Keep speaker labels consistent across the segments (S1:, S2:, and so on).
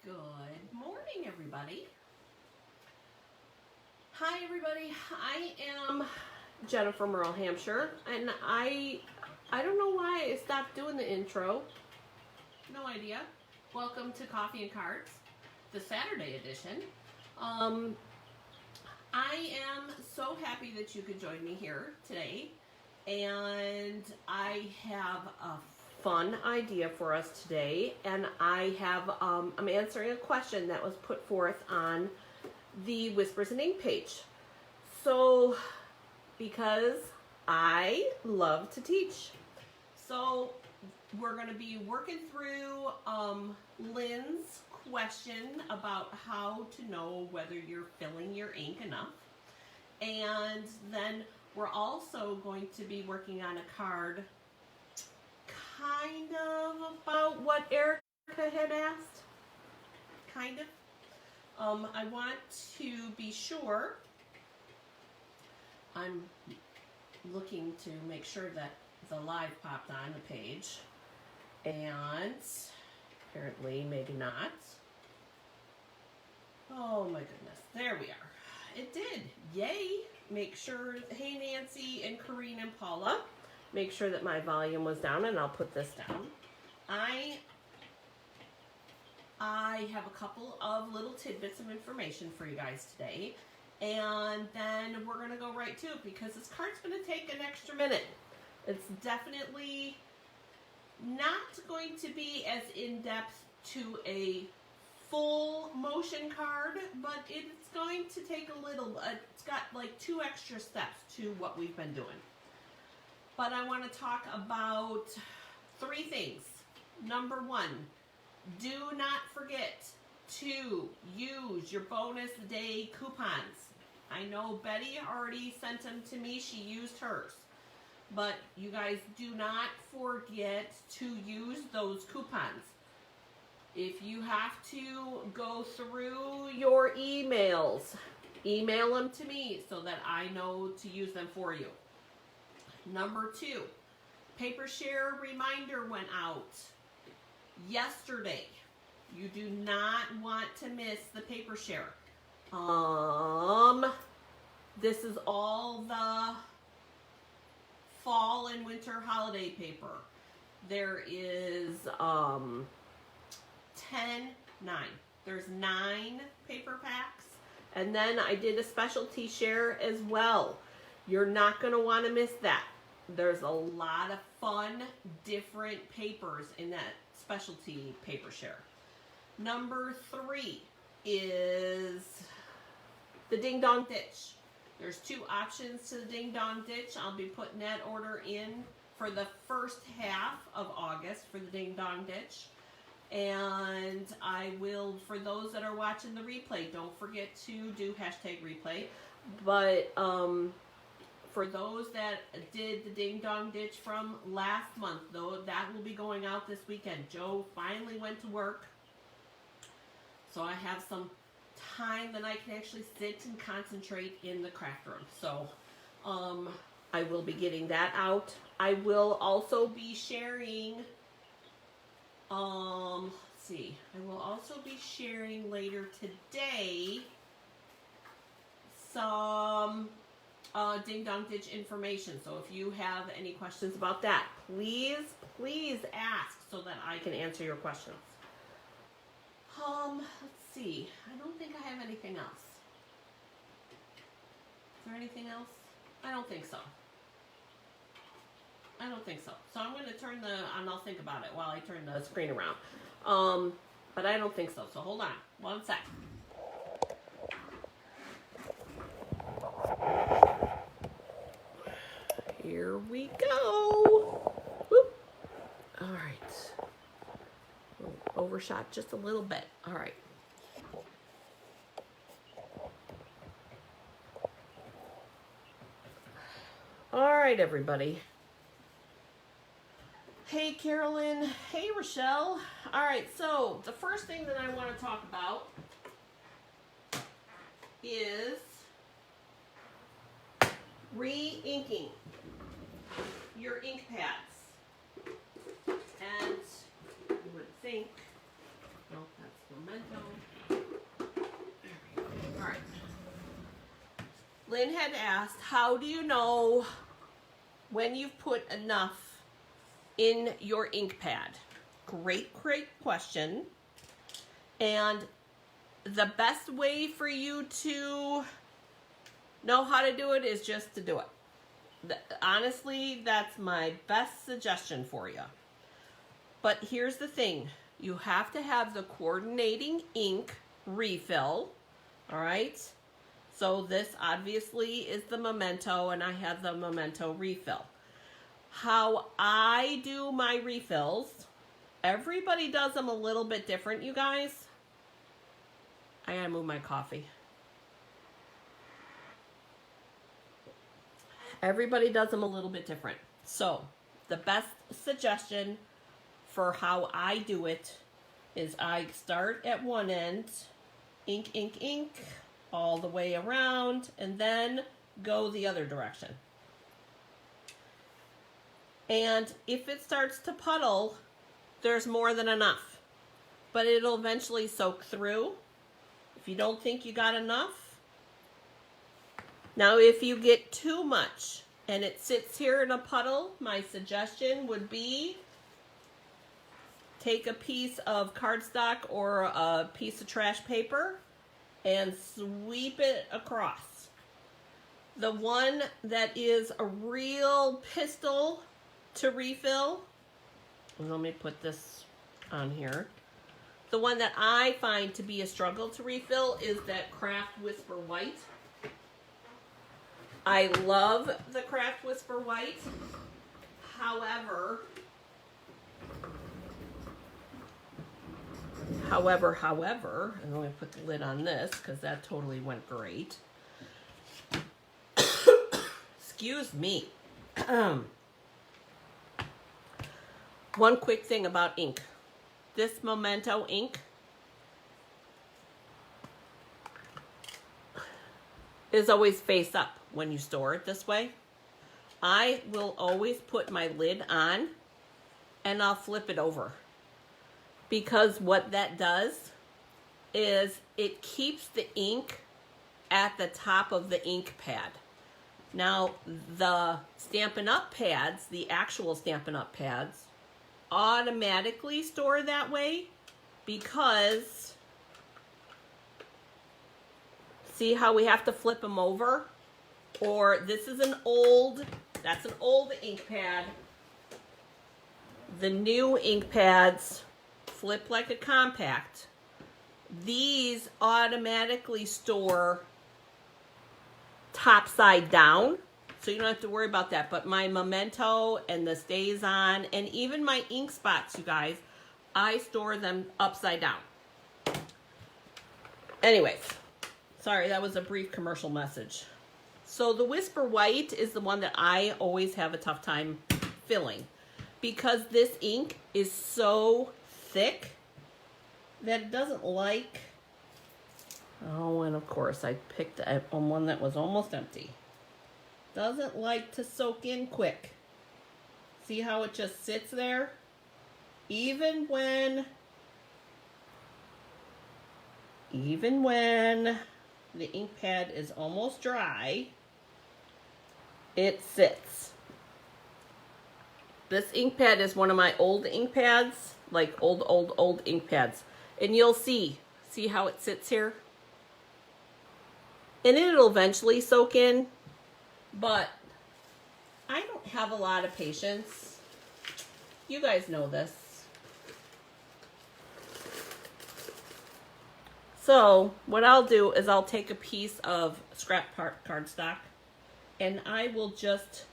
S1: Good morning, everybody. Hi, everybody. I am Jennifer Merle Hampshire, and I don't know why I stopped doing the intro. No idea. Welcome to Coffee and Cards, the Saturday edition. I am so happy that you could join me here today, and I have a fun idea for us today, and I have I'm answering a question that was put forth on the Whispers and Ink page. So, because I love to teach, so we're going to be working through Lynn's question about how to know whether you're filling your ink enough, and then we're also going to be working on a card kind of about what Erica had asked. Kind of. I want to be sure. I'm looking to make sure that the live popped on the page. And apparently, maybe not. Oh my goodness. There we are. It did. Yay. Make sure, hey Nancy and Corrine and Paula, make sure that my volume was down, and I'll put this down. I have a couple of little tidbits of information for you guys today, and then we're going to go right to it because this card's going to take an extra minute. It's definitely not going to be as in-depth to a full motion card, but it's going to take a little, it's got like 2 extra steps to what we've been doing. But I want to talk about 3 things. Number 1, do not forget to use your bonus day coupons. I know Betty already sent them to me. She used hers. But you guys do not forget to use those coupons. If you have to go through your emails, email them to me so that I know to use them for you. Number 2, paper share reminder went out yesterday. You do not want to miss the paper share. This is all the fall and winter holiday paper. There is 9. There's 9 paper packs. And then I did a specialty share as well. You're not going to want to miss that. There's a lot of fun, different papers in that specialty paper share. Number 3 is the Ding Dong Ditch. There's 2 options to the Ding Dong Ditch. I'll be putting that order in for the first half of August for the Ding Dong Ditch. And I will, for those that are watching the replay, don't forget to do #replay. But for those that did the Ding Dong Ditch from last month, though, that will be going out this weekend. Joe finally went to work, so I have some time that I can actually sit and concentrate in the craft room. So I will be getting that out. I will also be sharing, let's see, I will also be sharing later today some Ding Dong Ditch information. So if you have any questions about that, please ask so that I can answer your questions. Let's see. I don't think I have anything else. Is there anything else? I don't think so. So I'm going to turn and I'll think about it while I turn the screen around. But I don't think so. So hold on. 1 sec. Here we go. Whoop. All right. Overshot just a little bit. All right. All right, everybody. Hey, Carolyn. Hey, Rochelle. All right, so the first thing that I want to talk about is re-inking your ink pads. And you would think, no, that's Memento. There we go. All right. Lynn had asked, how do you know when you've put enough in your ink pad? Great question. And the best way for you to know how to do it is just to do it. Honestly, that's my best suggestion for you. But here's the thing. You have to have the coordinating ink refill. All right? So this obviously is the Memento, and I have the Memento refill. How I do my refills, everybody does them a little bit different, you guys. I gotta move my coffee. Everybody does them a little bit different. So the best suggestion for how I do it is I start at one end, ink, ink, ink, all the way around, and then go the other direction. And if it starts to puddle, there's more than enough. But it'll eventually soak through. If you don't think you got enough. Now, if you get too much and it sits here in a puddle, my suggestion would be take a piece of cardstock or a piece of trash paper and sweep it across. The one that is a real pistol to refill, let me put this on here. The one that I find to be a struggle to refill is that Craft Whisper White. I love the Craft Whisper White. However, and let me put the lid on this because that totally went great. Excuse me. One quick thing about ink. This Memento ink is always face up when you store it this way. I will always put my lid on and I'll flip it over. Because what that does is it keeps the ink at the top of the ink pad. Now, the Stampin' Up! Pads, the actual Stampin' Up! Pads, automatically store that way because see how we have to flip them over? Or this is that's an old ink pad. The new ink pads flip like a compact. These automatically store top side down, so you don't have to worry about that. But my Memento and the StazOn and even my ink spots, you guys, I store them upside down. Anyways, sorry, that was a brief commercial message. So the Whisper White is the one that I always have a tough time filling because this ink is so thick that it doesn't like. Oh, and of course I picked on one that was almost empty. Doesn't like to soak in quick. See how it just sits there? Even when the ink pad is almost dry, it sits. This ink pad is one of my old ink pads, like old ink pads. And you'll see how it sits here? And it'll eventually soak in, but I don't have a lot of patience. You guys know this. So what I'll do is I'll take a piece of scrap cardstock and I will just,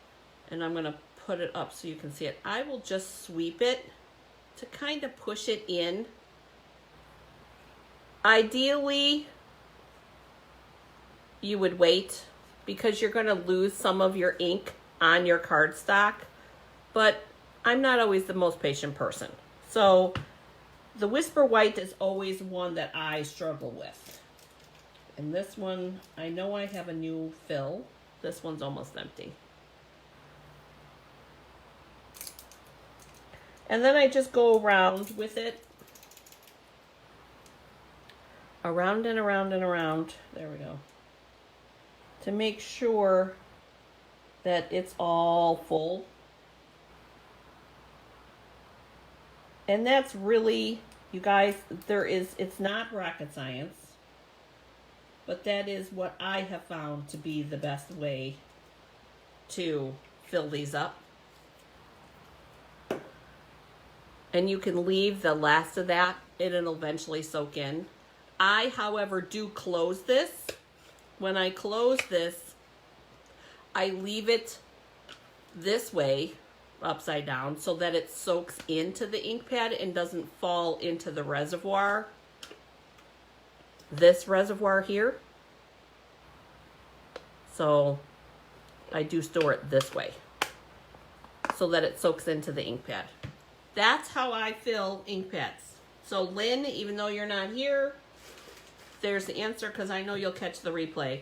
S1: and I'm going to put it up so you can see it. I will just sweep it to kind of push it in. Ideally, you would wait because you're going to lose some of your ink on your cardstock, but I'm not always the most patient person. So the Whisper White is always one that I struggle with. And this one, I know I have a new fill. This one's almost empty. And then I just go around with it. around and around and around. There we go. To make sure that it's all full. And that's really, you guys, it's not rocket science, but that is what I have found to be the best way to fill these up. And you can leave the last of that, it'll eventually soak in. I, however, do close this. When I close this, I leave it this way, upside down, so that it soaks into the ink pad and doesn't fall into the reservoir. This reservoir here. So I do store it this way so that it soaks into the ink pad. That's how I fill ink pads. So Lynn, even though you're not here, there's the answer, because I know you'll catch the replay.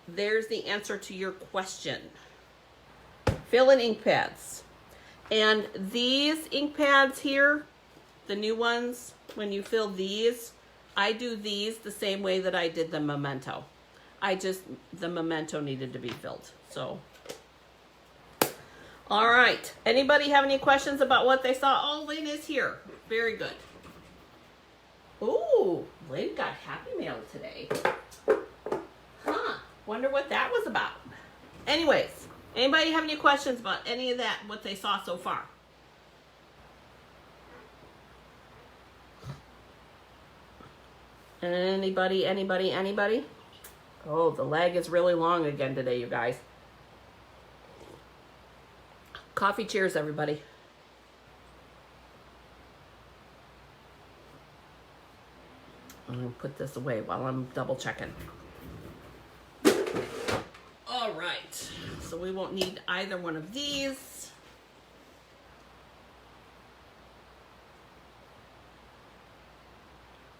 S1: There's the answer to your question. Fill in ink pads. And these ink pads here, the new ones, when you fill these, I do these the same way that I did the Memento. The Memento needed to be filled. So, all right. Anybody have any questions about what they saw? Oh, Lynn is here. Very good. Ooh, Lynn got Happy Mail today. Huh. Wonder what that was about. Anyways, anybody have any questions about any of that, what they saw so far? Anybody? Oh, the lag is really long again today, you guys. Coffee cheers, everybody. I'm going to put this away while I'm double checking. All right, so we won't need either one of these.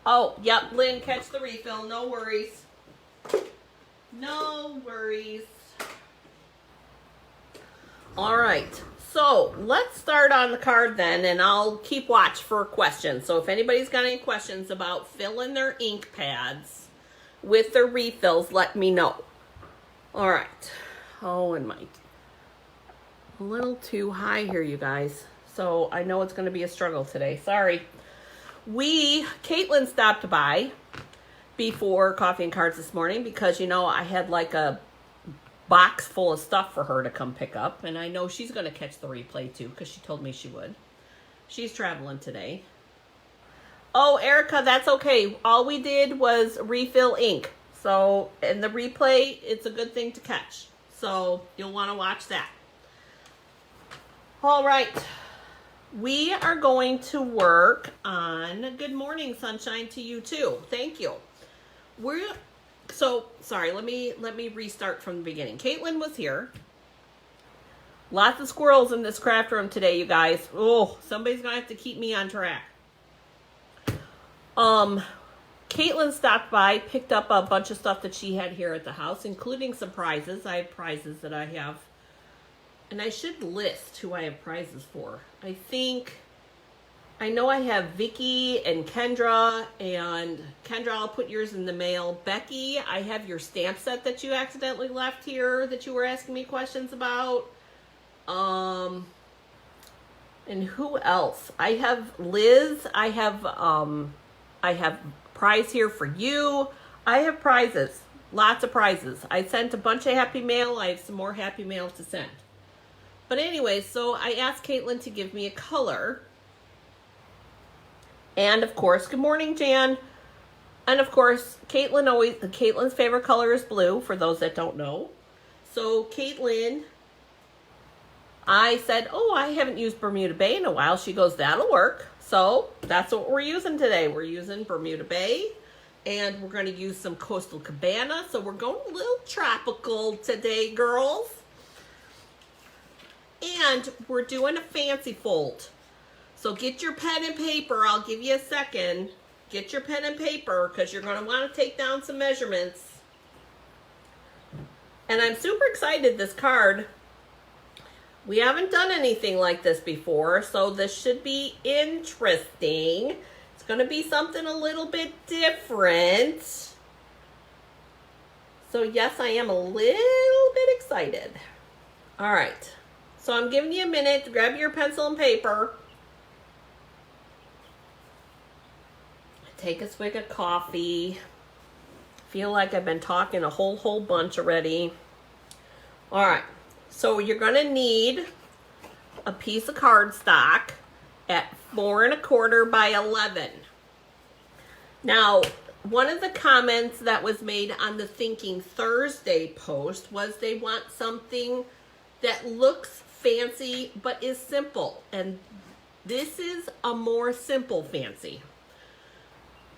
S1: Oh, yep, Lynn, catch the refill, no worries. No worries. All right, so let's start on the card then, and I'll keep watch for questions. So if anybody's got any questions about filling their ink pads with their refills, let me know. All right. Oh, and Mike. A little too high here, you guys. So I know it's going to be a struggle today. Sorry. Caitlin stopped by before Coffee and Cards this morning because, you know, I had like a box full of stuff for her to come pick up. And I know she's going to catch the replay too because she told me she would. She's traveling today. Oh, Erica, that's okay. All we did was refill ink. So, in the replay, it's a good thing to catch. So, you'll want to watch that. All right. We are going to work on Good Morning Sunshine to you too. Thank you. Sorry, let me restart from the beginning. Caitlin was here. Lots of squirrels in this craft room today, you guys. Oh, somebody's going to have to keep me on track. Caitlin stopped by, picked up a bunch of stuff that she had here at the house, including some prizes. I have prizes that I have. And I should list who I have prizes for. I know I have Vicky and Kendra. And Kendra, I'll put yours in the mail. Becky, I have your stamp set that you accidentally left here that you were asking me questions about. And who else? I have Liz. I have prize here for you. I have prizes, lots of prizes. I sent a bunch of Happy Mail. I have some more Happy Mail to send. But anyway, so I asked Caitlin to give me a color. And of course, good morning, Jan. And of course, Caitlin's favorite color is blue, for those that don't know. So Caitlin, I said, oh, I haven't used Bermuda Bay in a while. She goes, that'll work. So that's what we're using today. We're using Bermuda Bay, and we're going to use some Coastal Cabana. So we're going a little tropical today, girls. And we're doing a fancy fold. So get your pen and paper. I'll give you a second. Get your pen and paper because you're going to want to take down some measurements. And I'm super excited this card. We haven't done anything like this before, so this should be interesting. It's going to be something a little bit different. So yes, I am a little bit excited. All right. So I'm giving you a minute to grab your pencil and paper. Take a swig of coffee. Feel like I've been talking a whole bunch already. All right. So you're going to need a piece of cardstock at 4 1/4 by 11. Now, one of the comments that was made on the Thinking Thursday post was they want something that looks fancy but is simple. And this is a more simple fancy.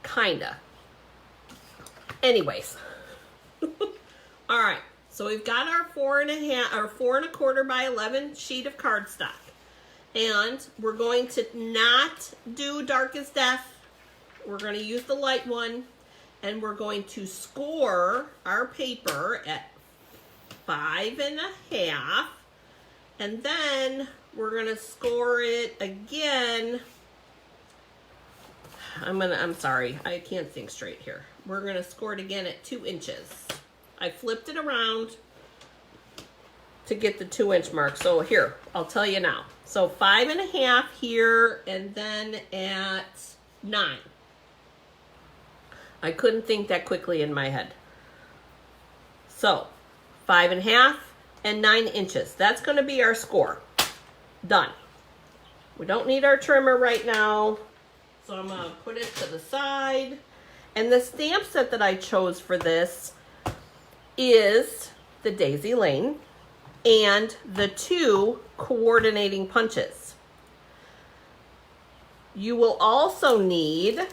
S1: Kinda. Anyways. All right. So we've got our 4 1/4 by 11 sheet of cardstock. And we're going to not do dark as death. We're going to use the light one. And we're going to score our paper at 5 1/2. And then we're going to score it again. I'm sorry, I can't think straight here. We're going to score it again at 2 inches. I flipped it around to get the 2-inch mark. So here, I'll tell you now. So 5 1/2 here, and then at 9. I couldn't think that quickly in my head. So 5 1/2 and 9 inches. That's going to be our score. Done. We don't need our trimmer right now. So I'm going to put it to the side. And the stamp set that I chose for this is the Daisy Lane and the 2 coordinating punches. You will also need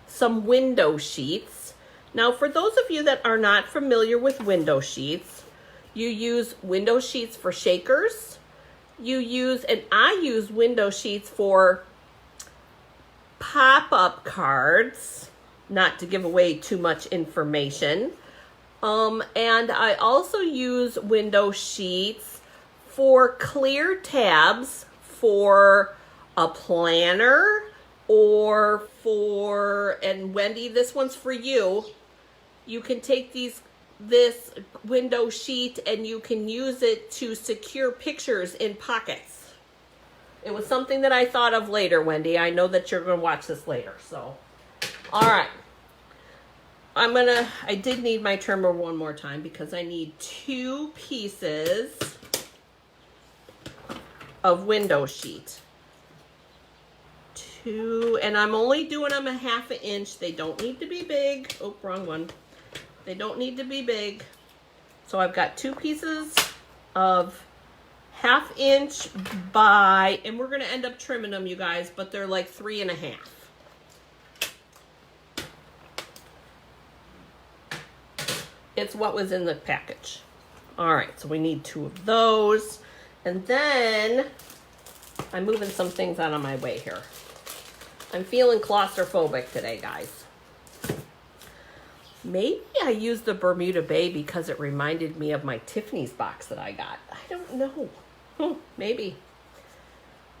S1: some window sheets. Now, for those of you that are not familiar with window sheets, you use window sheets for shakers. I use window sheets for pop-up cards, not to give away too much information. And I also use window sheets for clear tabs for a planner or and Wendy, this one's for you. You can take this window sheet and you can use it to secure pictures in pockets. It was something that I thought of later, Wendy. I know that you're going to watch this later. So, all right. I did need my trimmer one more time because I need 2 pieces of window sheet. 2, and I'm only doing them a 1/2 inch. They don't need to be big. Oh, wrong one. They don't need to be big. So I've got 2 pieces of 1/2 inch by, and we're going to end up trimming them, you guys, but they're like 3 1/2. It's what was in the package. All right, so we need 2 of those. And then I'm moving some things out of my way here. I'm feeling claustrophobic today, guys. Maybe I used the Bermuda Bay because it reminded me of my Tiffany's box that I got. I don't know. Maybe.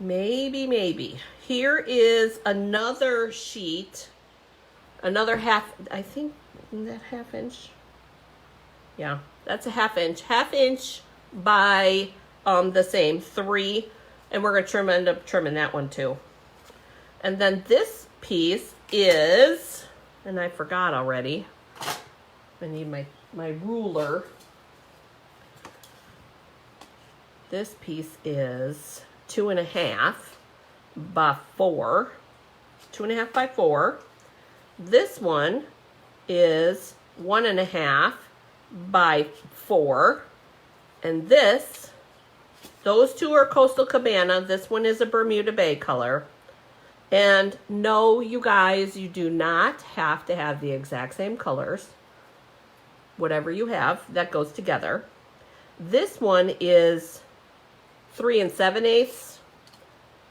S1: Maybe. Here is another sheet. Another I think, isn't that 1/2 inch? Yeah, that's a 1/2 inch. 1/2 inch by the same 3. And we're going to end up trimming that one too. And then this piece is, and I forgot already. I need my ruler. This piece is 2 1/2 by 4. 2 1/2 by 4. This one is 1 1/2 by 4. And those 2 are Coastal Cabana. This one is a Bermuda Bay color. And no, you guys, you do not have to have the exact same colors. Whatever you have, that goes together. This one is 3 7/8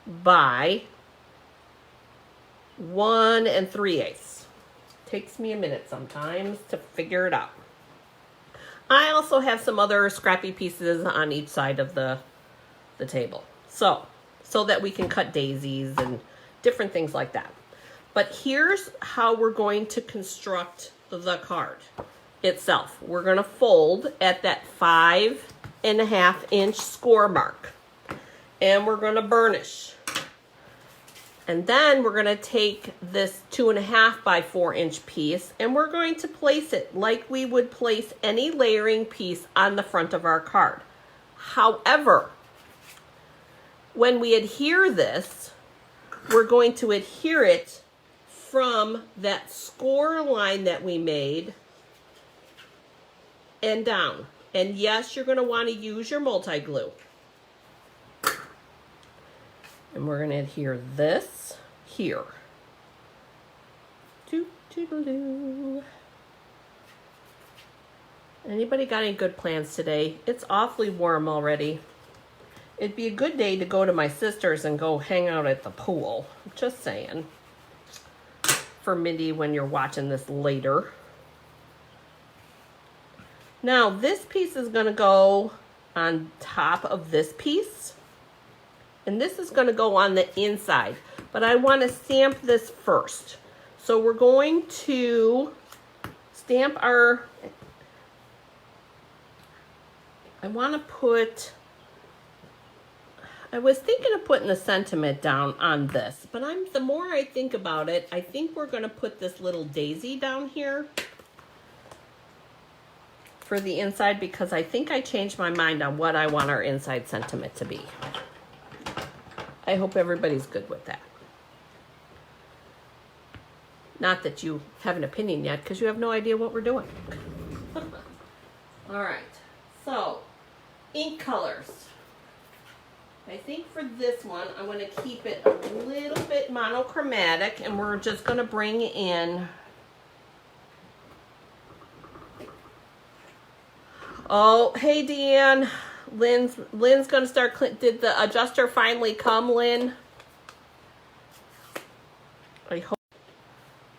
S1: by 1 3/8. Takes me a minute sometimes to figure it out. I also have some other scrappy pieces on each side of the table. So that we can cut daisies and different things like that. But here's how we're going to construct the card itself. We're going to fold at that 5.5 inch score mark. And we're going to burnish. And then we're going to take this 2.5 by 4 inch piece and we're going to place it like we would place any layering piece on the front of our card. However, when we adhere this, we're going to adhere it from that score line that we made and down. And yes, you're going to want to use your multi-glue. And we're going to adhere this here. Doo-doo-doo-doo. Anybody got any good plans today? It's awfully warm already. It'd be a good day to go to my sister's and go hang out at the pool. Just saying. For Mindy when you're watching this later. Now, this piece is going to go on top of this piece. And this is going to go on the inside. But I want to stamp this first. So we're going to stamp our... I want to put... I was thinking of putting the sentiment down on this. But the more I think about it, I think we're going to put this little daisy down here for the inside because I think I changed my mind on what I want our inside sentiment to be. I hope everybody's good with that. Not that you have an opinion yet because you have no idea what we're doing. All right, so ink colors. I think for this one, I want to keep it a little bit monochromatic and we're just going to bring in... Oh, hey, Deanne. Lynn's going to start... Did the adjuster finally come, Lynn? I hope...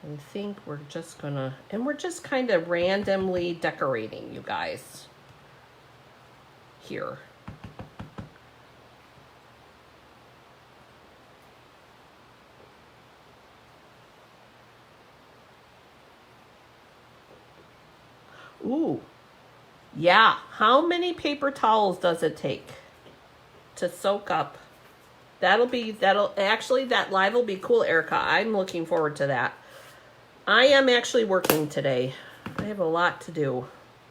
S1: I think we're just going to... And we're just kind of randomly decorating, you guys. Here. Ooh. Yeah, how many paper towels does it take to soak up? Actually, that live will be cool, Erica. I'm looking forward to that. I am actually working today. I have a lot to do.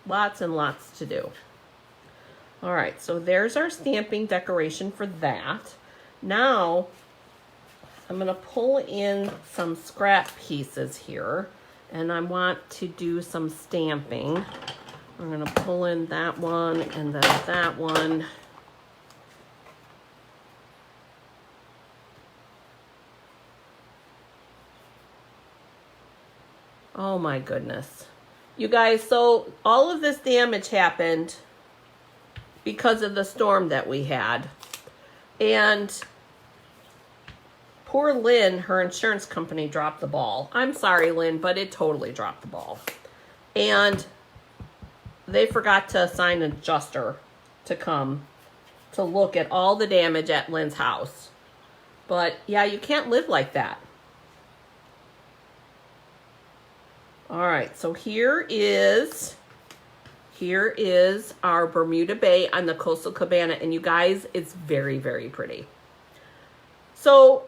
S1: Lots and lots to do. All right, so there's our stamping decoration for that. Now, I'm going to pull in some scrap pieces here, and I want to do some stamping. We're going to pull in that one and then that one. Oh my goodness. You guys, so all of this damage happened because of the storm that we had. And poor Lynn, her insurance company dropped the ball. I'm sorry, Lynn, but it totally dropped the ball. And they forgot to assign an adjuster to come to look at all the damage at Lynn's house. But yeah, you can't live like that. All right, so here is our Bermuda Bay on the Coastal Cabana. And you guys, it's very, very pretty. So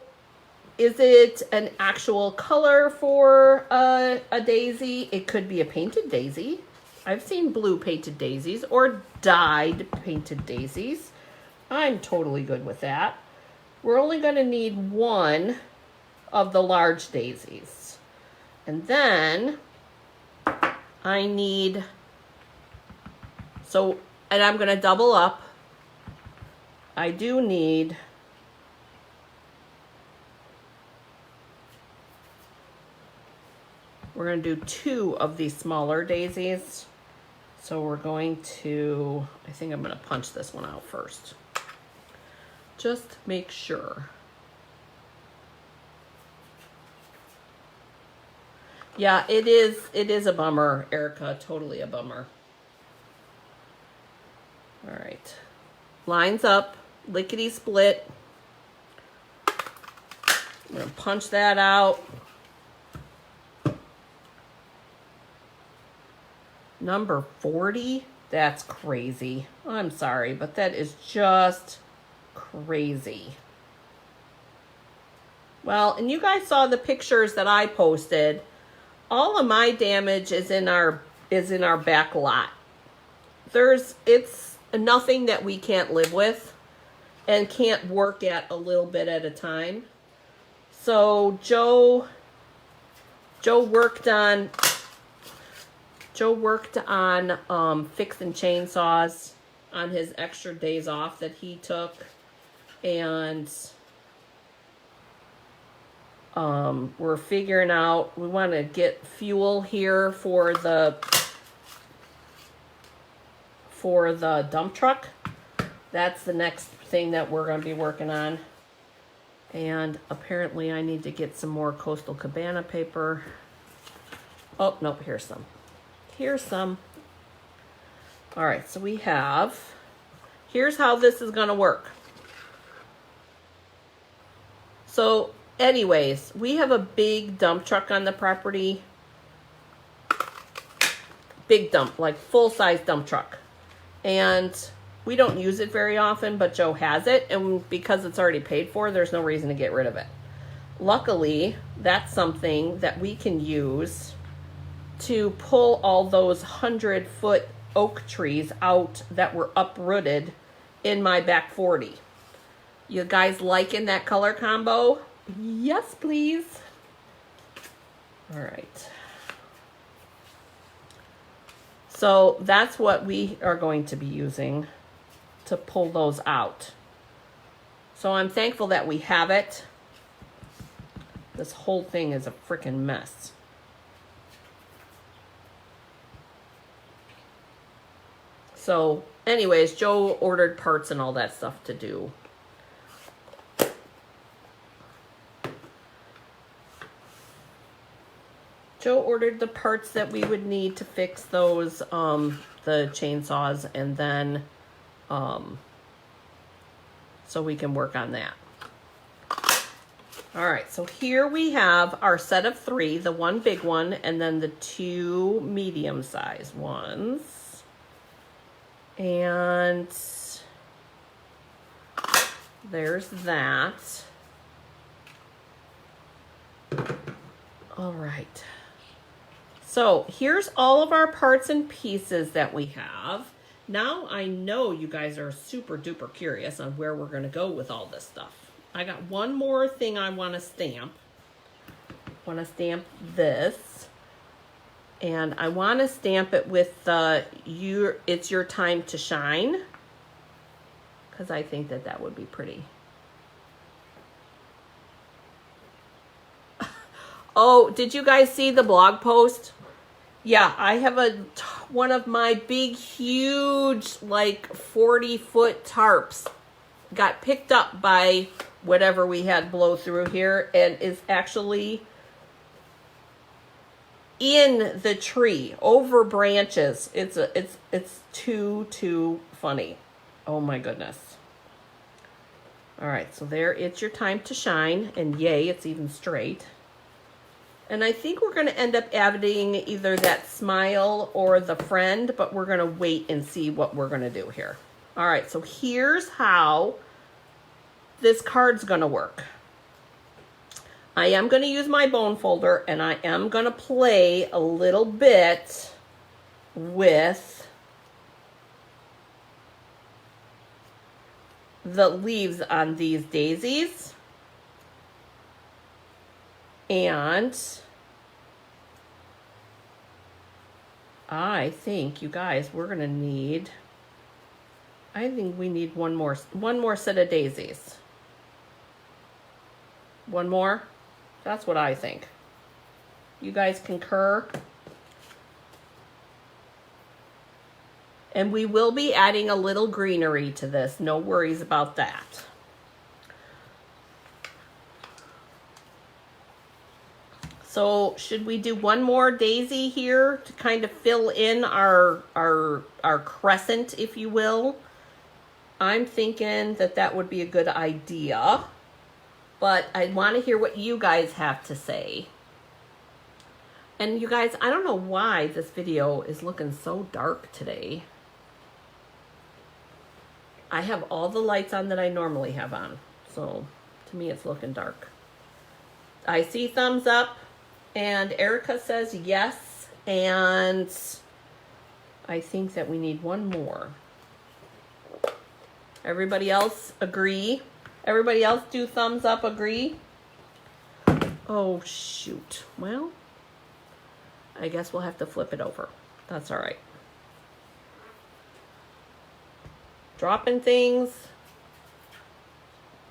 S1: is it an actual color for a daisy? It could be a painted daisy. I've seen blue painted daisies or dyed painted daisies. I'm totally good with that. We're only going to need one of the large daisies. And then I need, and I'm going to double up. I do need we're going to do 2 of these smaller daisies. So we're going to, I think I'm going to punch this one out first. Just make sure. Yeah, it is a bummer, Erica, totally a bummer. All right. Lines up, lickety split. I'm going to punch that out. Number 40? That's crazy. I'm sorry, but that is just crazy. Well, and you guys saw the pictures that I posted. All of my damage is in our back lot. It's nothing that we can't live with and can't work at a little bit at a time. So Joe worked on fixing chainsaws on his extra days off that he took, and we're figuring out, we want to get fuel here for the dump truck. That's the next thing that we're going to be working on. And apparently I need to get some more Coastal Cabana paper. Oh, nope, here's some. Here's some. All right, so here's how this is going to work. So anyways, we have a big dump truck on the property. Big dump, like full-size dump truck. And we don't use it very often, but Joe has it. And because it's already paid for, there's no reason to get rid of it. Luckily, that's something that we can use to pull all those 100-foot oak trees out that were uprooted in my back 40. You guys liking that color combo? Yes, please. All right. So that's what we are going to be using to pull those out. So I'm thankful that we have it. This whole thing is a freaking mess. So anyways, Joe ordered parts and all that stuff to do. Joe ordered the parts that we would need to fix those, the chainsaws, and then, so we can work on that. All right, so here we have our set of 3, the one big one, and then the 2 medium-sized ones. And there's that. All right. So here's all of our parts and pieces that we have. Now I know you guys are super duper curious on where we're going to go with all this stuff. I got one more thing I want to stamp. I want to stamp this. And I want to stamp it with it's your time to shine. Because I think that would be pretty. Oh, did you guys see the blog post? Yeah, I have one of my big, huge, like 40-foot tarps got picked up by whatever we had blow through here and is actually in the tree over branches. It's too funny. Oh my goodness. All right, so there, it's your time to shine, and yay, it's even straight. And I think we're going to end up adding either that smile or the friend, but we're going to wait and see what we're going to do here. All right, so here's how this card's going to work. I am going to use my bone folder, and I am going to play a little bit with the leaves on these daisies. And I think, you guys, we're going to need, I think we need one more set of daisies. One more? That's what I think. You guys concur? And we will be adding a little greenery to this. No worries about that. So should we do one more daisy here to kind of fill in our crescent, if you will? I'm thinking that that would be a good idea, but I want to hear what you guys have to say. And you guys, I don't know why this video is looking so dark today. I have all the lights on that I normally have on, so to me it's looking dark. I see thumbs up, and Erica says yes, and I think that we need one more. Everybody else agree? Everybody else do thumbs up, agree? Oh, shoot. Well, I guess we'll have to flip it over. That's all right. Dropping things.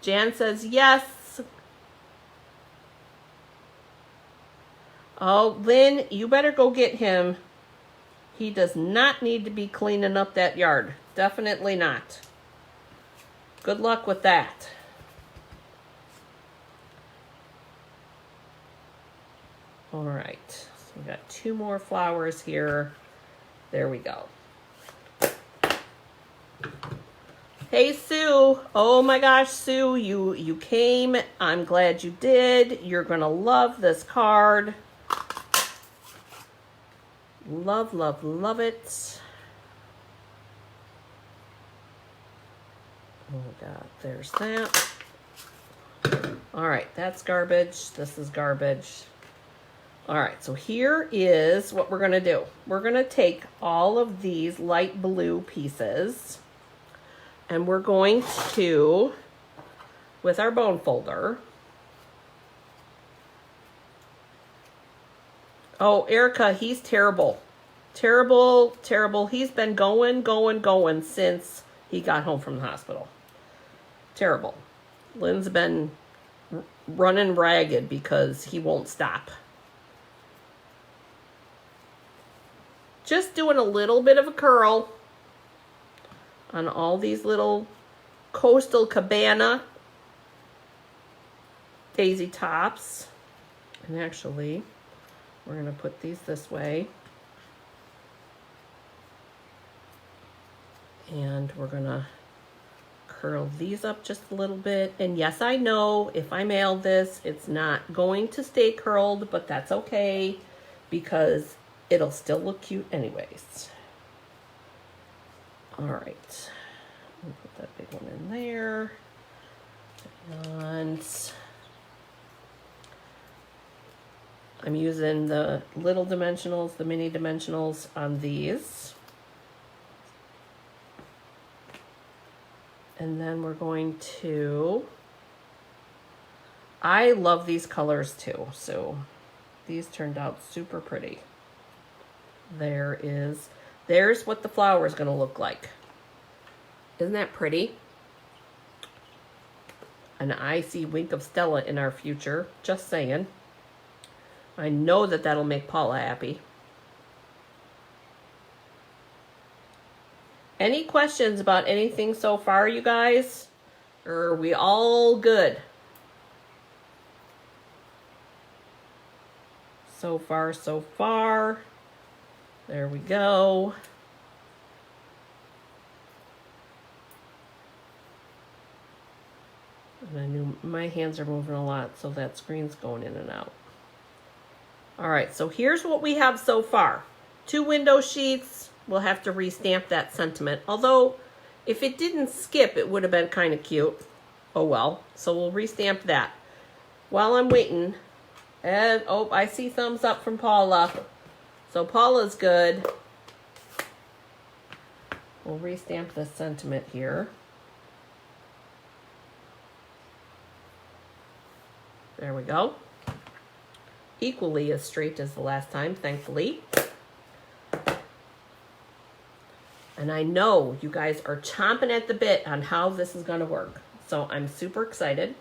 S1: Jan says yes. Oh, Lynn, you better go get him. He does not need to be cleaning up that yard. Definitely not. Good luck with that. All right. So we got 2 more flowers here. There we go. Hey, Sue. Oh my gosh, Sue, you came. I'm glad you did. You're going to love this card. Love, love, love it. Oh God, there's that. All right, that's garbage. This is garbage. All right, so here is what we're going to do. We're going to take all of these light blue pieces, and we're going to, with our bone folder. Oh, Erica, he's terrible. Terrible, terrible. He's been going since he got home from the hospital. Terrible. Lynn's been running ragged because he won't stop. Just doing a little bit of a curl on all these little Coastal Cabana daisy tops. And actually, we're going to put these this way. And we're going to curl these up just a little bit. And yes, I know if I mail this, it's not going to stay curled, but that's okay because it'll still look cute anyways. All right. Put that big one in there. And I'm using the little dimensionals, the mini dimensionals on these. And then we're going to, I love these colors too, so these turned out super pretty. There's what the flower is going to look like. Isn't that pretty? And I see Wink of Stella in our future, just saying. I know that that'll make Paula happy. Any questions about anything so far, you guys? Or are we all good? So far, so far. There we go. And I knew my hands are moving a lot, so that screen's going in and out. All right, so here's what we have so far. 2 window sheets. We'll have to restamp that sentiment. Although, if it didn't skip, it would have been kind of cute. Oh well. So we'll restamp that. While I'm waiting, and oh, I see thumbs up from Paula. So Paula's good. We'll restamp the sentiment here. There we go. Equally as straight as the last time, thankfully. And I know you guys are chomping at the bit on how this is going to work. So I'm super excited.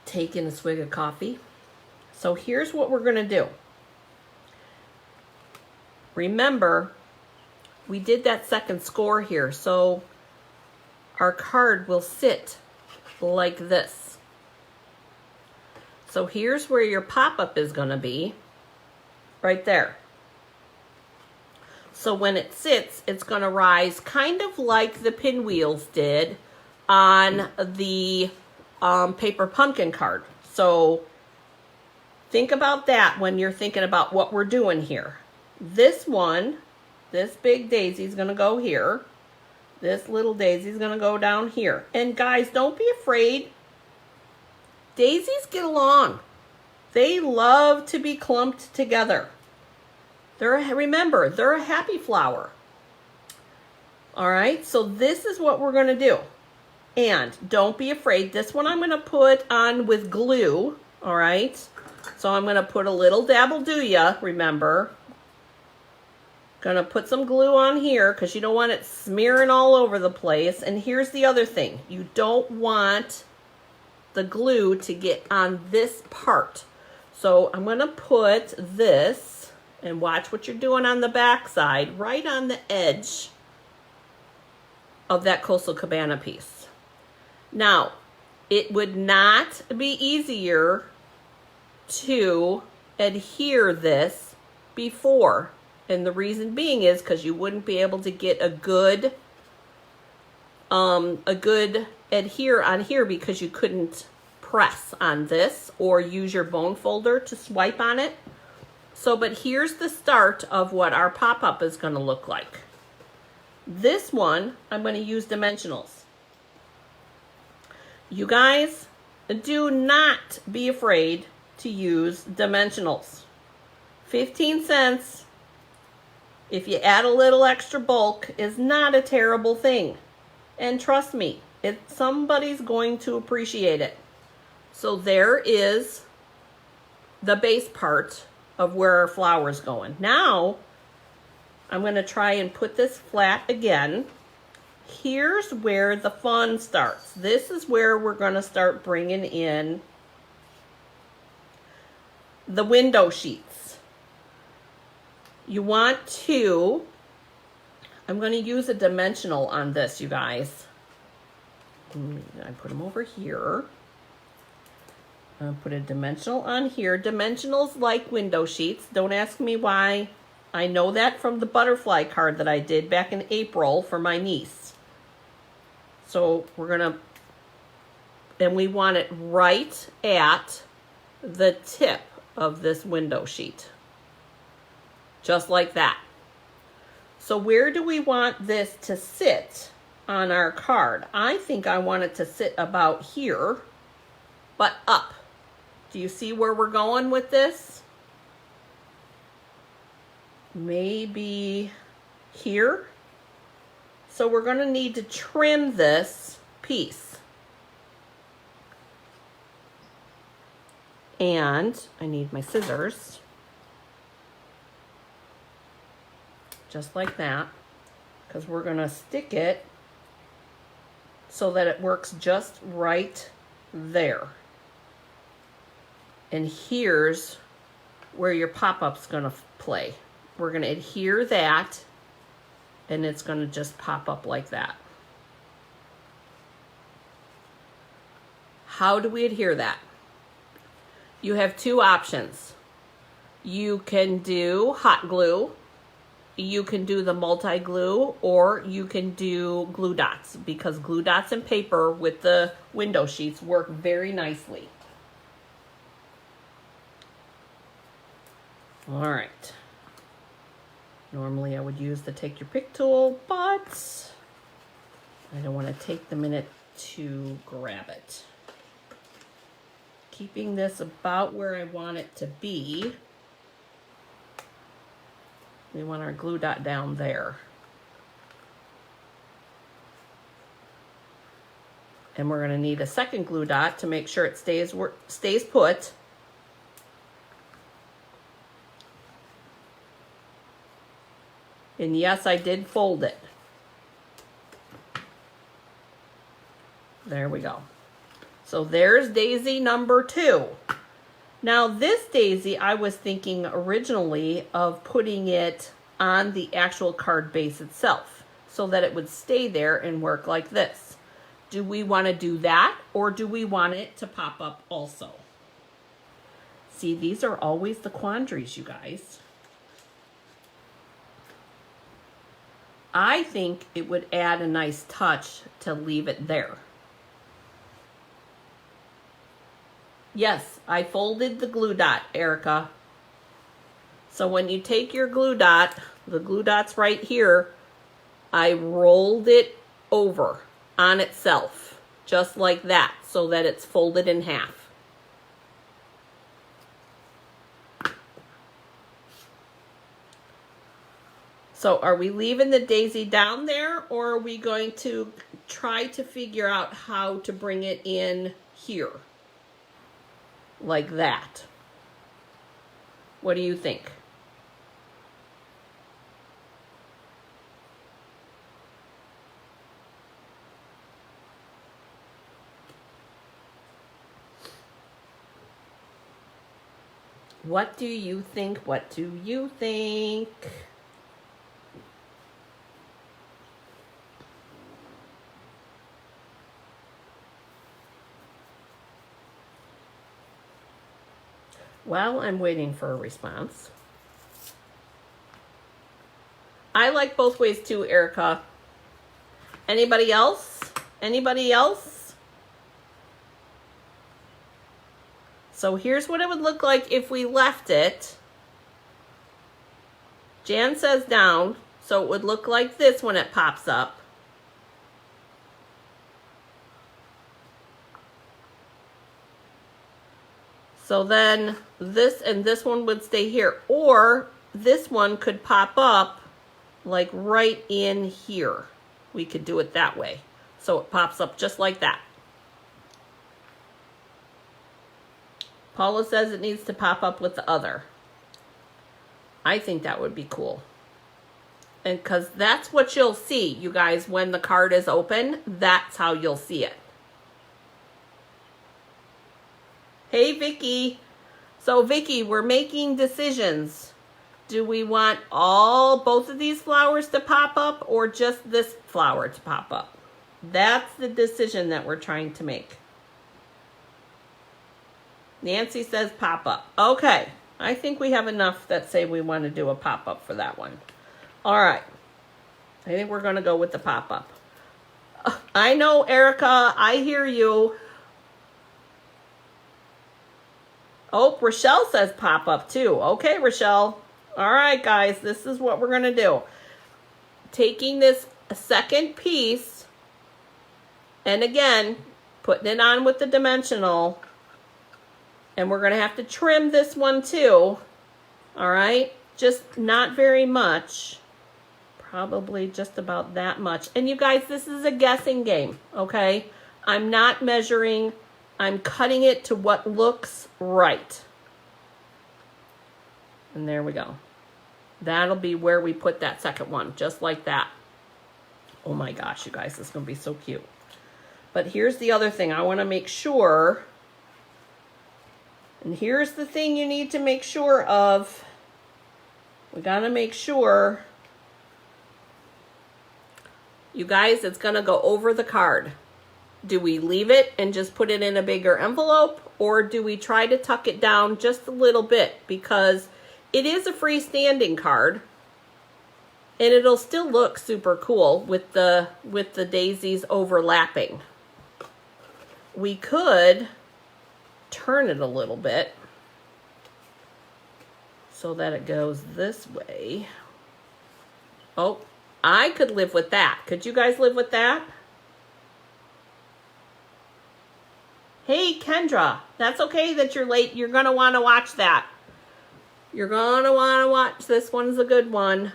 S1: Taking a swig of coffee. So here's what we're going to do. Remember, we did that second score here. So our card will sit like this. So here's where your pop-up is going to be. Right there. So when it sits, it's going to rise kind of like the pinwheels did on the paper pumpkin card. So think about that when you're thinking about what we're doing here. This one, this big daisy is going to go here. This little daisy is going to go down here. And guys, don't be afraid. Daisies get along. They love to be clumped together. Remember, they're a happy flower. All right, so this is what we're going to do. And don't be afraid. This one I'm going to put on with glue. All right, so I'm going to put a little dabble do ya, remember. Going to put some glue on here because you don't want it smearing all over the place. And here's the other thing. You don't want the glue to get on this part. So I'm going to put this, and watch what you're doing on the back side, right on the edge of that Coastal Cabana piece. Now, it would not be easier to adhere this before. And the reason being is because you wouldn't be able to get a good adhere on here because you couldn't press on this or use your bone folder to swipe on it. So, but here's the start of what our pop-up is going to look like. This one, I'm going to use dimensionals. You guys, do not be afraid to use dimensionals. 15 cents, if you add a little extra bulk, is not a terrible thing. And trust me, somebody's going to appreciate it. So there is the base part of where our flower is going. Now, I'm going to try and put this flat again. Here's where the fun starts. This is where we're going to start bringing in the window sheets. You want to, I'm going to use a dimensional on this, you guys. I put them over here. I'll put a dimensional on here. Dimensionals like window sheets. Don't ask me why. I know that from the butterfly card that I did back in April for my niece. So we're going to, and we want it right at the tip of this window sheet. Just like that. So where do we want this to sit on our card? I think I want it to sit about here, but up. Do you see where we're going with this? Maybe here. So we're going to need to trim this piece. And I need my scissors. Just like that. Because we're going to stick it so that it works just right there. And here's where your pop-up's going to play. We're going to adhere that, and it's going to just pop up like that. How do we adhere that? You have two options. You can do hot glue, you can do the multi-glue, or you can do glue dots, because glue dots and paper with the window sheets work very nicely. All right. Normally I would use the take your pick tool, but I don't want to take the minute to grab it. Keeping this about where I want it to be. We want our glue dot down there. And we're going to need a second glue dot to make sure it stays put. And yes, I did fold it. There we go. So there's daisy number 2. Now this daisy, I was thinking originally of putting it on the actual card base itself so that it would stay there and work like this. Do we want to do that, or do we want it to pop up also? See, these are always the quandaries, you guys. I think it would add a nice touch to leave it there. Yes, I folded the glue dot, Erica. So when you take your glue dot, the glue dot's right here, I rolled it over on itself, just like that, so that it's folded in half. So are we leaving the daisy down there, or are we going to try to figure out how to bring it in here? Like that. What do you think? What do you think? What do you think? Well, I'm waiting for a response. I like both ways too, Erica. Anybody else? Anybody else? So here's what it would look like if we left it. Jan says down, so it would look like this when it pops up. So then this and this one would stay here, or this one could pop up like right in here. We could do it that way. So it pops up just like that. Paula says it needs to pop up with the other. I think that would be cool. And because that's what you'll see, you guys, when the card is open, that's how you'll see it. Hey, Vicky. So, Vicky, we're making decisions. Do we want both of these flowers to pop up or just this flower to pop up? That's the decision that we're trying to make. Nancy says pop up. Okay. I think we have enough that say we want to do a pop up for that one. All right. I think we're going to go with the pop up. I know, Erica. I hear you. Oh, Rochelle says pop up too. Okay, Rochelle. All right, guys, this is what we're going to do. Taking this second piece, and again, putting it on with the dimensional, and we're going to have to trim this one too. All right, just not very much. Probably just about that much. And you guys, this is a guessing game, okay? I'm not measuring. I'm cutting it to what looks right. And there we go. That'll be where we put that second one, just like that. Oh my gosh, you guys, this is going to be so cute. But here's the other thing. I want to make sure, and here's the thing you need to make sure of. We got to make sure, you guys, it's going to go over the card. Do we leave it and just put it in a bigger envelope, or do we try to tuck it down just a little bit, because it is a freestanding card and it'll still look super cool with the daisies overlapping. We could turn it a little bit so that it goes this way. Oh, I could live with that. Could you guys live with that? Hey, Kendra, that's okay that you're late. You're going to want to watch that. You're going to want to watch. This one's a good one.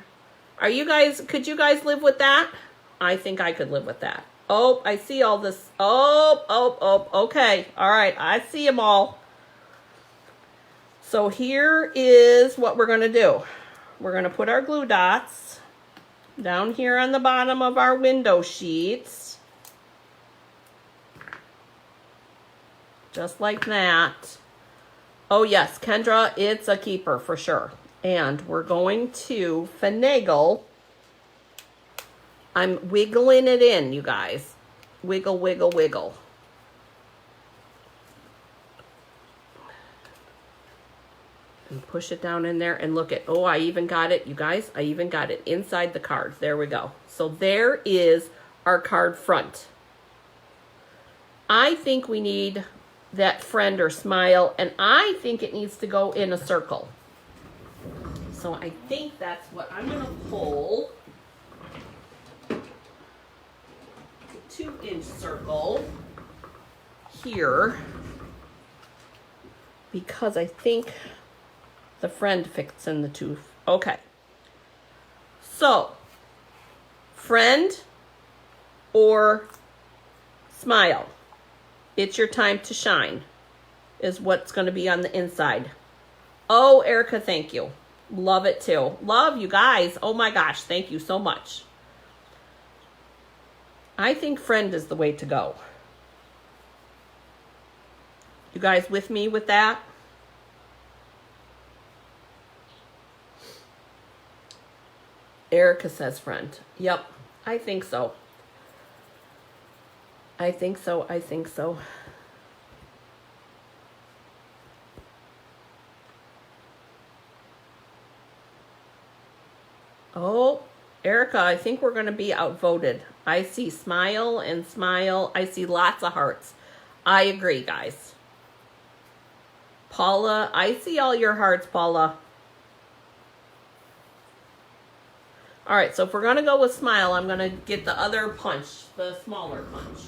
S1: Are you guys, could you guys live with that? I think I could live with that. Oh, I see all this. Oh, okay. All right, I see them all. So here is what we're going to do. We're going to put our glue dots down here on the bottom of our window sheets. Just like that. Oh yes, Kendra, it's a keeper for sure. And we're going to finagle. I'm wiggling it in, you guys. Wiggle, wiggle, wiggle. And push it down in there and look at, oh, I even got it, you guys. I even got it inside the card. There we go. So there is our card front. I think we need that friend or smile, and I think it needs to go in a circle. So I think that's what I'm going to pull. 2-inch circle here, because I think the friend fits in the two. Okay. So, friend or smile. It's your time to shine, is what's going to be on the inside. Oh, Erica, thank you. Love it too. Love you guys. Oh my gosh, thank you so much. I think friend is the way to go. You guys with me with that? Erica says friend. Yep, I think so. I think so. I think so. Oh, Erica, I think we're going to be outvoted. I see smile and smile. I see lots of hearts. I agree, guys. Paula, I see all your hearts, Paula. All right, so if we're going to go with smile, I'm going to get the other punch, the smaller punch.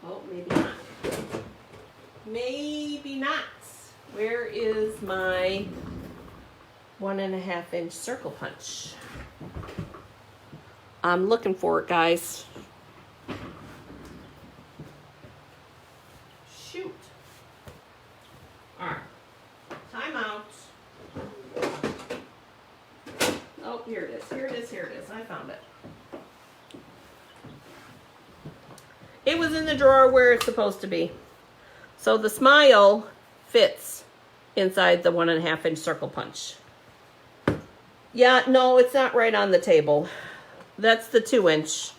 S1: Oh, maybe not. Maybe not. Where is my 1.5-inch circle punch? I'm looking for it, guys. Shoot. All right. Time out. Oh, here it is. Here it is. Here it is. I found it. It was in the drawer where it's supposed to be. So the smile fits inside the 1.5-inch circle punch. Yeah, no, it's not right on the table. That's the 2-inch.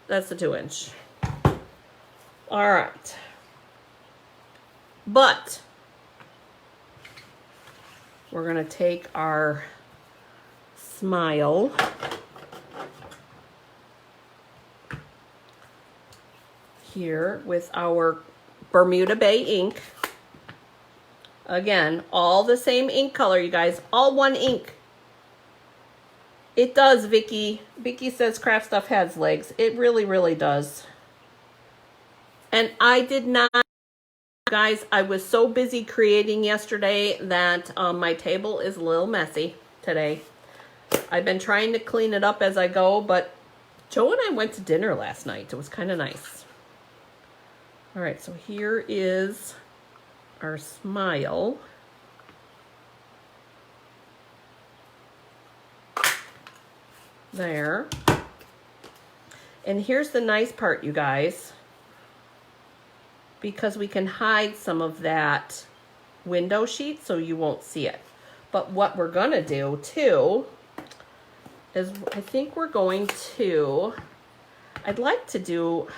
S1: That's the 2-inch. All right. But we're going to take our smile here with our Bermuda Bay ink. Again, all the same ink color, you guys. All one ink. It does, Vicky. Vicky says craft stuff has legs. It really, really does. And I did not, guys, I was so busy creating yesterday that my table is a little messy today. I've been trying to clean it up as I go, but Joe and I went to dinner last night. It was kind of nice. All right, so here is our smile. There. And here's the nice part, you guys, because we can hide some of that window sheet so you won't see it. But what we're gonna do too is I think we're going to, I'd like to do,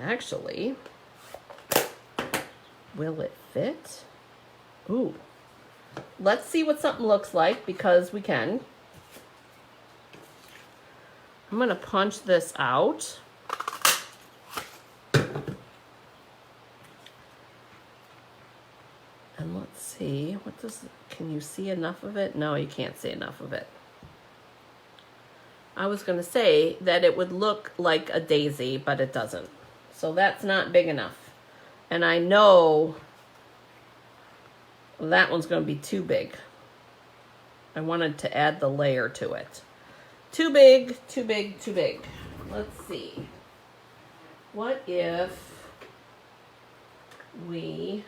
S1: actually, will it fit? Ooh, let's see what something looks like, because we can. I'm gonna punch this out. And let's see, what does, can you see enough of it? No, you can't see enough of it. I was gonna say that it would look like a daisy, but it doesn't. So that's not big enough. And I know that one's gonna be too big. I wanted to add the layer to it. Too big, too big, too big. Let's see. What if we...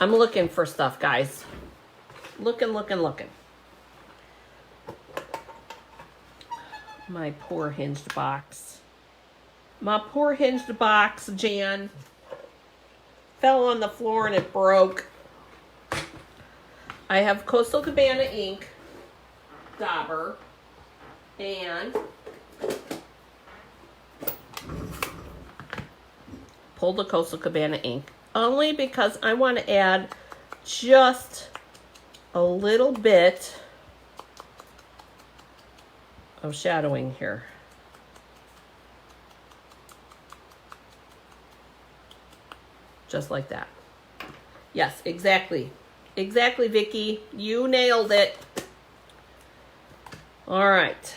S1: I'm looking for stuff, guys. Looking. My poor hinged box. My poor hinged box, Jan. Fell on the floor and it broke. I have Coastal Cabana ink, dauber, and pull the Coastal Cabana ink, only because I want to add just a little bit of shadowing here. Just like that. Yes, exactly. Exactly, Vicki. You nailed it. All right.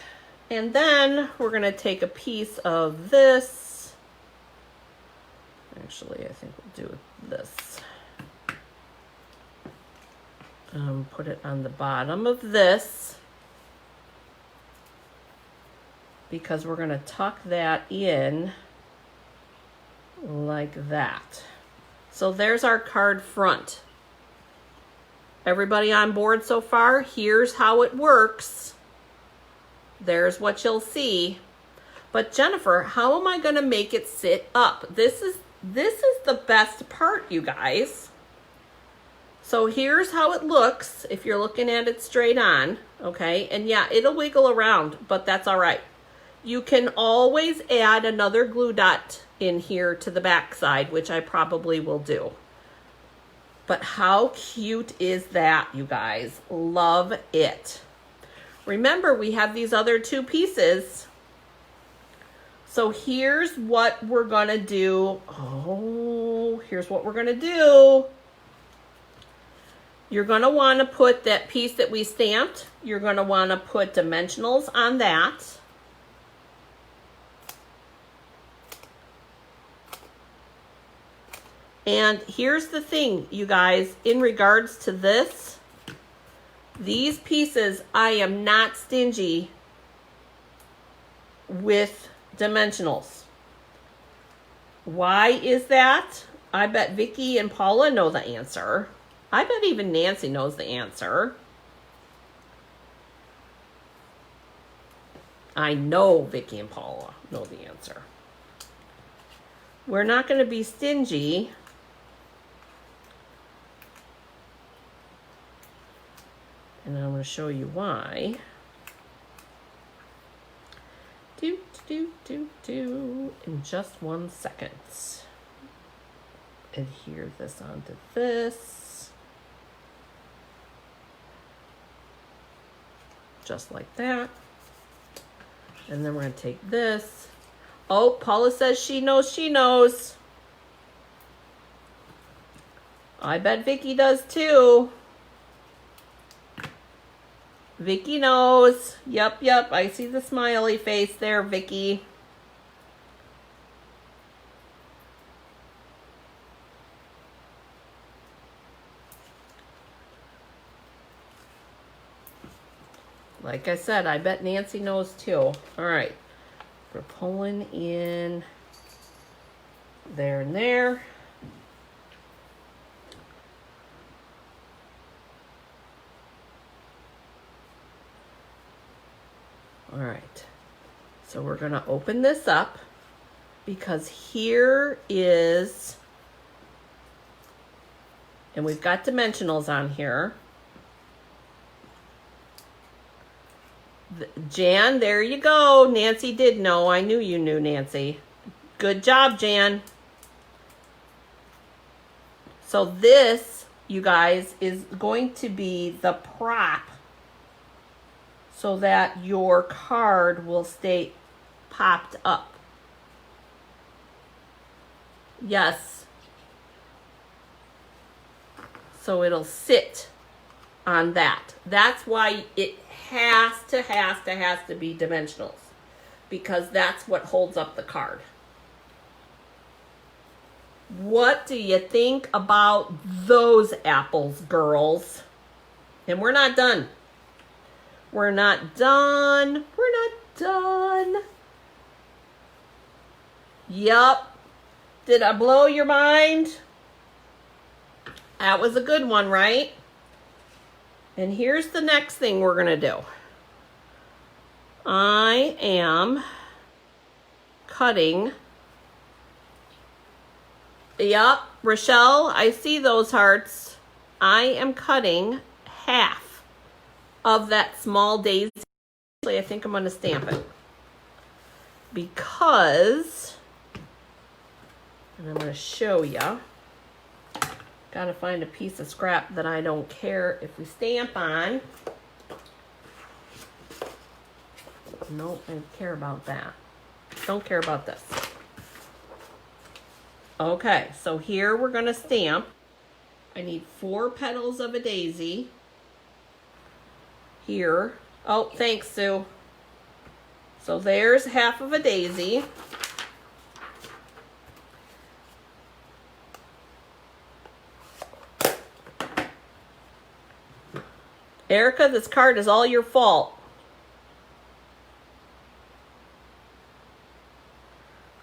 S1: And then we're going to take a piece of this. Actually, I think we'll do this. Put it on the bottom of this, because we're going to tuck that in like that. So there's our card front. Everybody on board so far? Here's how it works. There's what you'll see. But Jennifer, how am I going to make it sit up? This is the best part, you guys. So here's how it looks if you're looking at it straight on, okay? And yeah, it'll wiggle around, but that's all right. You can always add another glue dot in here to the back side, which I probably will do. But how cute is that, you guys? Love it. Remember, we have these other two pieces. So here's what we're gonna do. Oh, here's what we're gonna do. You're going to want to put that piece that we stamped. You're going to want to put dimensionals on that. And here's the thing, you guys, in regards to this, these pieces, I am not stingy with dimensionals. Why is that? I bet Vicki and Paula know the answer. I bet even Nancy knows the answer. I know Vicki and Paula know the answer. We're not going to be stingy. And I'm going to show you why. In just 1 second. Adhere this onto this. Just like that. And then we're going to take this. Oh, Paula says she knows, she knows. I bet Vicki does too. Vicki knows. Yep, I see the smiley face there, Vicki. Like I said, I bet Nancy knows too. All right. We're pulling in there and there. All right. So we're going to open this up because here is, and we've got dimensionals on here. Jan, there you go. Nancy did know. I knew you knew, Nancy. Good job, Jan. So this, you guys, is going to be the prop so that your card will stay popped up. Yes. So it'll sit on that. That's why it has to be dimensionals, because that's what holds up the card. What do you think about those apples, girls? And we're not done. We're not done. We're not done. Yup. Did I blow your mind? That was a good one, right? And here's the next thing we're going to do. I am cutting. Yep, Rochelle, I see those hearts. I am cutting half of that small daisy. Actually, I think I'm going to stamp it. Because And I'm going to show you. Got to find a piece of scrap that I don't care if we stamp on. Nope, I don't care about that. Don't care about this. Okay, so here we're going to stamp. I need 4 petals of a daisy. Here. Oh, thanks, Sue. So there's half of a daisy. Erica, this card is all your fault.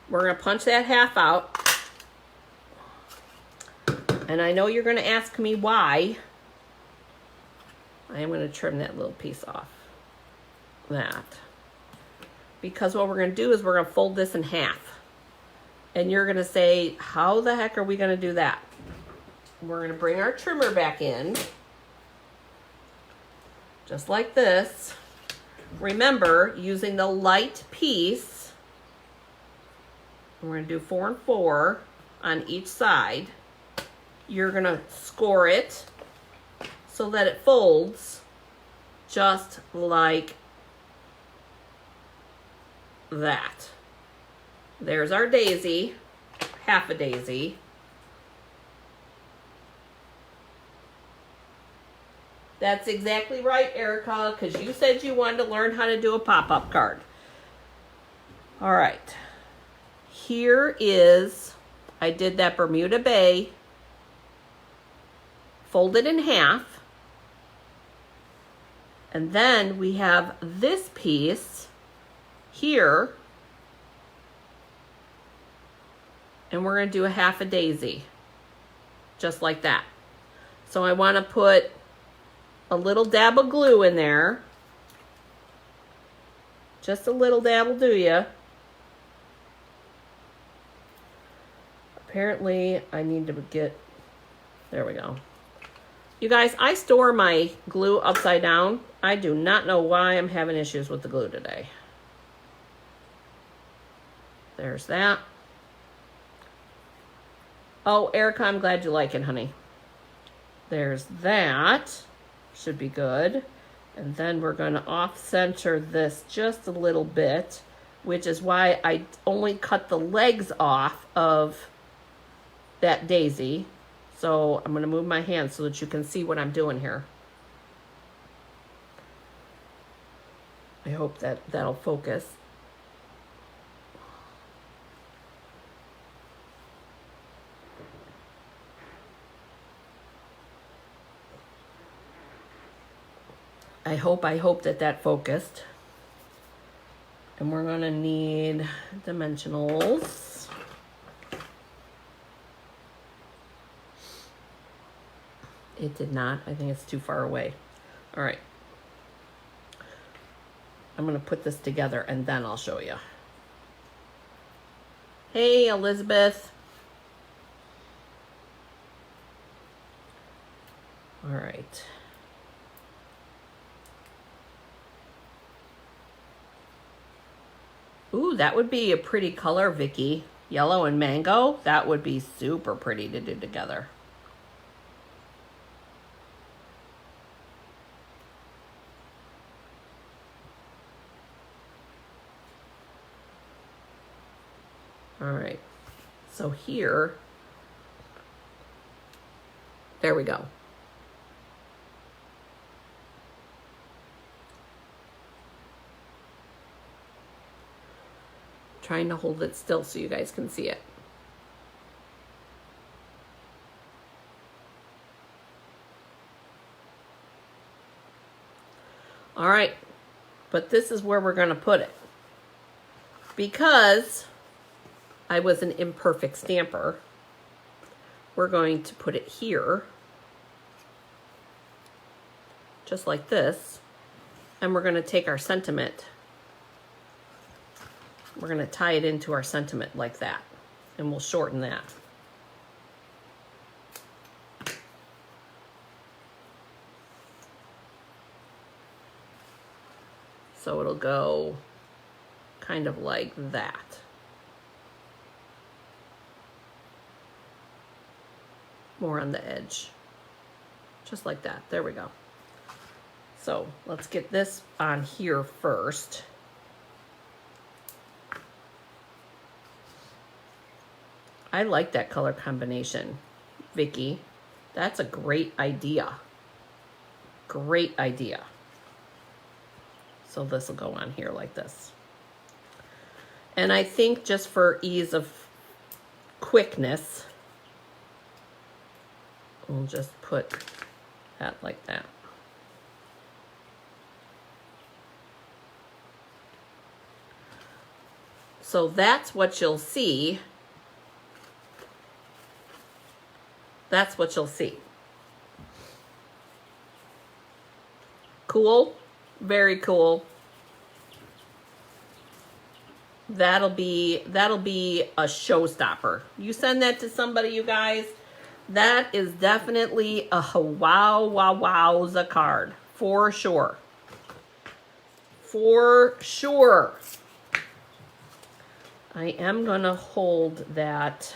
S1: We're going to punch that half out. And I know you're going to ask me why. I am going to trim that little piece off. That. Because what we're going to do is we're going to fold this in half. And you're going to say, how the heck are we going to do that? We're going to bring our trimmer back in. Just like this. Remember, using the light piece, we're going to do 4 and 4 on each side. You're going to score it so that it folds just like that. There's our daisy, half a daisy. That's exactly right, Erica, because you said you wanted to learn how to do a pop-up card. All right. Here is, I did that Bermuda Bay, folded in half. And then we have this piece here. And we're going to do a half a daisy, just like that. So I want to put a little dab of glue in there. Just a little dab will do ya. Apparently, I need to get, there we go. You guys, I store my glue upside down. I do not know why I'm having issues with the glue today. There's that. Oh, Erica, I'm glad you like it, honey. There's that. Should be good. And then we're going to off-center this just a little bit, which is why I only cut the legs off of that daisy. So I'm going to move my hand so that you can see what I'm doing here. I hope that that'll focus. I hope that that focused. And we're going to need dimensionals. It did not. I think it's too far away. All right. I'm going to put this together and then I'll show you. Hey, Elizabeth. All right. Ooh, that would be a pretty color, Vicky. Yellow and mango. That would be super pretty to do together. All right. So here, there we go. Trying to hold it still so you guys can see it. All right, but this is where we're going to put it. Because I was an imperfect stamper, we're going to put it here, just like this, and we're going to take our sentiment. We're going to tie it into our sentiment like that, and we'll shorten that. So it'll go kind of like that. more on the edge. Just like that. There we go. So let's get this on here first. I like that color combination, Vicky. That's a great idea. Great idea. So this will go on here like this. And I think just for ease of quickness, we'll just put that like that. So that's what you'll see. That's what you'll see. Cool. Very cool. That'll be a showstopper. You send that to somebody, you guys. That is definitely a wowza card. For sure. For sure. I am going to hold that.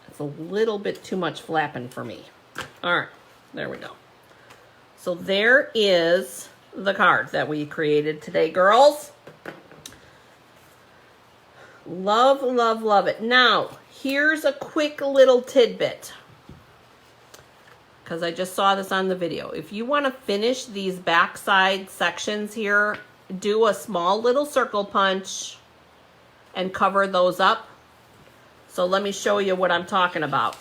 S1: It's a little bit too much flapping for me. All right, there we go. So there is the card that we created today, girls. Love, love, love it. Now, here's a quick little tidbit, because I just saw this on the video. If you want to finish these backside sections here, do a small little circle punch and cover those up. So let me show you what I'm talking about.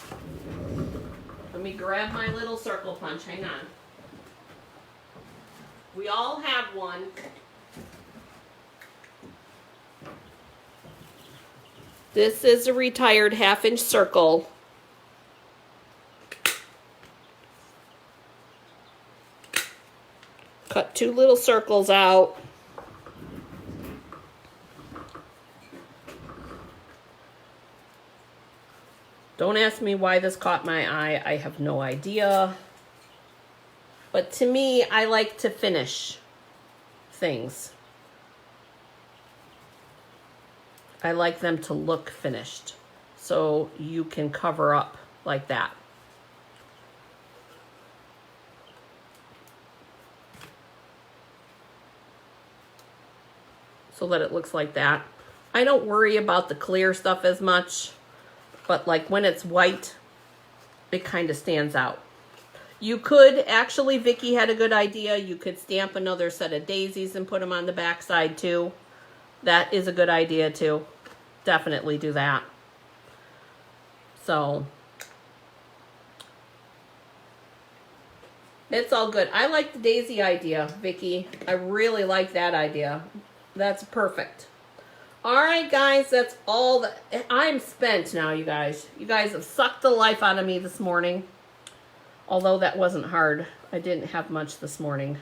S1: Let me grab my little circle punch. Hang on. We all have one. This is a retired 1/2-inch circle. Cut 2 little circles out. Don't ask me why this caught my eye. I have no idea. But to me, I like to finish things. I like them to look finished. So you can cover up like that. So that it looks like that. I don't worry about the clear stuff as much. But like when it's white, it kind of stands out. You could, actually, Vicky had a good idea. You could stamp another set of daisies and put them on the back side too. That is a good idea too. Definitely do that. So, it's all good. I like the daisy idea, Vicky. I really like that idea. That's perfect. All right, guys, that's all. I'm spent now, you guys. You guys have sucked the life out of me this morning. Although that wasn't hard. I didn't have much this morning.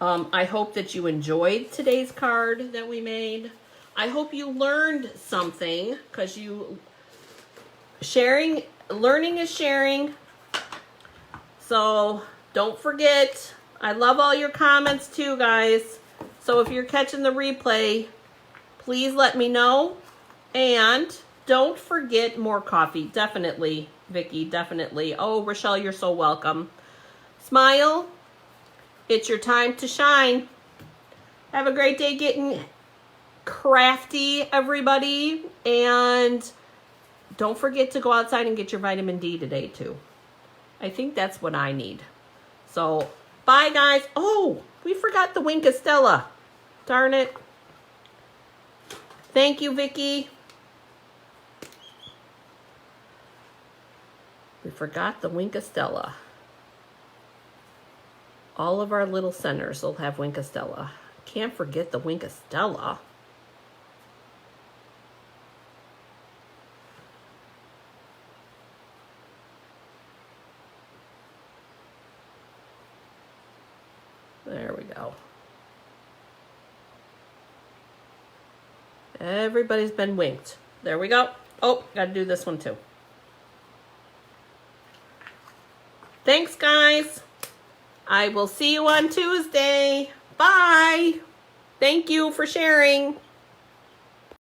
S1: I hope that you enjoyed today's card that we made. I hope you learned something, because learning is sharing. So don't forget, I love all your comments too, guys. So if you're catching the replay, please let me know. And don't forget more coffee. Definitely, Vicky, definitely. Oh, Rochelle, you're so welcome. Smile. It's your time to shine. Have a great day getting crafty, everybody. And don't forget to go outside and get your vitamin D today, too. I think that's what I need. So, bye, guys. Oh, we forgot the Wink of Stella. Darn it. Thank you, Vicky. We forgot the Wink of Stella. All of our little centers will have Wink of Stella. Can't forget the Wink of Stella. There we go. Everybody's been winked. There we go. Oh, gotta do this one too. Thanks, guys. I will see you on Tuesday. Bye. Thank you for sharing.